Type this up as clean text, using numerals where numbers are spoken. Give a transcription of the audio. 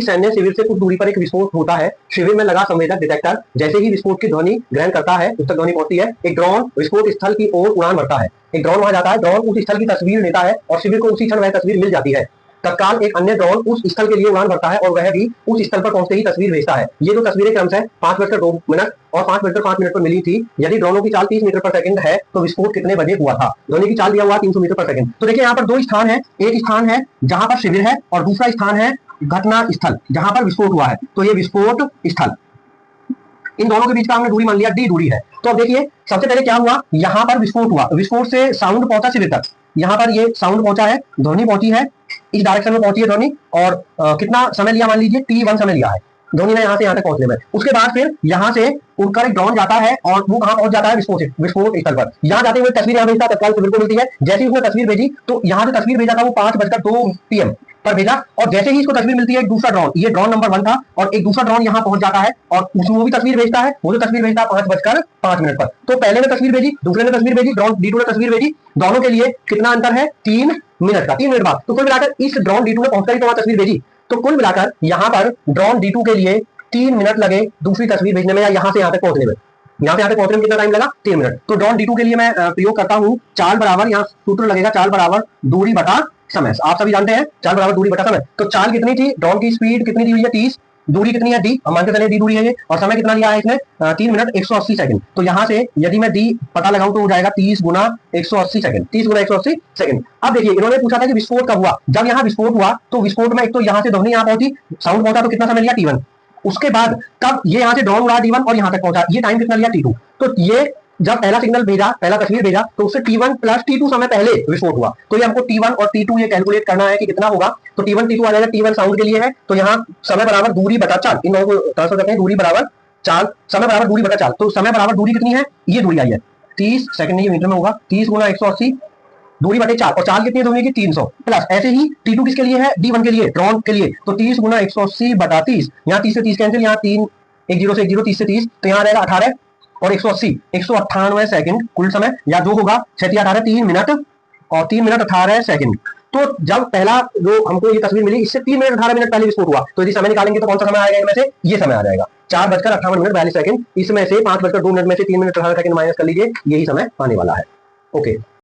सैन्य शिविर से कुछ दूरी पर एक विस्फोट होता है। शिविर में लगा संवेदक डिटेक्टर जैसे ही विस्फोट की ध्वनि ग्रहण करता है, उस तक ध्वनि पहुंचती है, एक ड्रोन विस्फोट स्थल की ओर उड़ान भरता है। एक ड्रोन वहां जाता है, ड्रोन उस स्थल की तस्वीर लेता है और शिविर को उसी क्षण वह तस्वीर मिल जाती है। तत्काल एक अन्य ड्रोन उस स्थल के लिए उड़ान भरता है और वह भी उस स्थल पर पहुंचते ही तस्वीर भेजता है। ये जो तस्वीरें क्रमशः 5:02 और 5:05 पर मिली थी। यदि ड्रोनों की चाल 30 मीटर पर सेकंड है तो विस्फोट कितने बजे हुआ था? ध्वनि की चाल दिया हुआ 300 मीटर पर सेकंड। तो देखिए यहाँ पर दो स्थान है, एक स्थान है जहां पर शिविर है और दूसरा स्थान है घटना स्थल जहां पर विस्फोट हुआ है। तो ये विस्फोट स्थल, इन दोनों के बीच का हमने दूरी मान लिया d दूरी है। तो अब देखिए सबसे पहले क्या हुआ, यहाँ पर विस्फोट हुआ, विस्फोट से साउंड पहुंचा शिविर तक, यहाँ पर ये साउंड पहुंचा है, ध्वनि पहुंची है, इस डायरेक्शन में पहुंची है ध्वनि, और कितना समय लिया, मान लीजिए t1 समय लिया है ध्वनि ने यहाँ से यहाँ तक पहुंचने में। उसके बाद फिर यहाँ से उड़कर एक ड्रोन जाता है और वो कहाँ पहुंच जाता है, विस्फोट स्थल पर। यहाँ जाते हुए तस्वीर यहाँ भेजता, तत्काल शिविर को मिलती है। जैसे ही उसने तस्वीर भेजी तो यहाँ से तस्वीर भेजा था वो 5:02 PM पर भेजा, और जैसे ही इसको तस्वीर मिलती है एक दूसरा ड्रोन, ये ड्रोन नंबर 1 था, और एक दूसरा ड्रोन यहाँ पहुंच जाता है और वो भी तस्वीर भेजता है। वो जो तस्वीर भेजता है 5:05 पर। तो पहले ने तस्वीर भेजी, दूसरे ने तस्वीर भेजी, ड्रोन D2 ने तस्वीर भेजी, दोनों के लिए कितना अंतर है, 3 मिनट का। 3 मिनट बाद तो कुल मिलाकर इस ड्रोन D2 ने पहुंचकर ही तो वहां तस्वीर भेजी, तो कुल मिलाकर यहाँ पर ड्रोन D2 के लिए 3 मिनट लगे दूसरी तस्वीर भेजने में, या यहाँ से यहाँ तक पहुंचने में। यहाँ से यहाँ तक पहुंचने में कितना टाइम लगा, 3 मिनट। तो ड्रोन D2 के लिए मैं प्रयोग करता हूँ चाल बराबर, यहाँ सूत्र लगेगा चाल बराबर दूरी बटा समय। आप सभी जानते हैं चाल बराबर दूरी बटा समय। तो चाल कितनी थी, ड्रोन की स्पीड कितनी दी हुई है 30, दूरी कितनी है d, हम मानते चले d दूरी है ये, और समय कितना लिया है इसने 3 मिनट 180 सेकंड। तो यहाँ से यदि मैं d पता लगाऊं तो हो जाएगा 30 गुना 180 सेकंड, 30 गुना 180 सेकंड। अब देखिए इन्होंने पूछा था कि विस्फोट कब हुआ। जब यहाँ विस्फोट हुआ तो विस्फोट में एक तो यहाँ से ध्वनि यहाँ पहुंची, साउंड पहुंचा, तो कितना समय लिया t1। उसके बाद तब ये यहाँ से ड्रोन उड़ा d1 और यहाँ तक पहुंचा, ये टाइम कितना लिया t2। तो ये जब पहला सिग्नल भेजा, पहला तस्वीर भेजा, तो उससे t1 प्लस t2 समय पहले विस्फोट हुआ। तो ये हमको t1 और t2 ये कैलकुलेट करना है कि कितना होगा। तो t1 t2 आ जाएगा, t1 साउंड के लिए है, तो यहाँ समय बराबर दूरी बटा चाल, इन दोनों को ट्रांसफर करते हैं, दूरी बराबर चाल, समय बराबर दूरी बटा चाल। तो समय बराबर दूरी कितनी है, ये दूरी आई है 30 सेकंड, नहीं मीटर में होगा, 30 गुना 180 दूरी बटे चाल, और चाल कितनी है दूरी की 300, प्लस ऐसे ही t2 किसके लिए है, d1 के लिए, ड्रोन के लिए। तो 30 गुना 180 बटा 30, यहाँ 30 से 30 कैंसिल, यहाँ 3 एक 0 से 1 0, 30 से 30, तो यहाँ रहेगा 18 और 180 198 सेकंड कुल समय, या जो होगा 6×18 3 मिनट और 3 मिनट 18 सेकंड। तो जब पहला जो हमको ये तस्वीर मिली, इससे 3 मिनट 18 मिनट पहले विस्फोट हुआ, तो यदि समय निकालेंगे तो कौन सा समय आएगा इनमें से, ये समय आ जाएगा 4:58 सेकंड। इसमें से 5:02 में से 3 मिनट 18 सेकंड माइनस कर लीजिए, यही समय आने वाला है। ओके।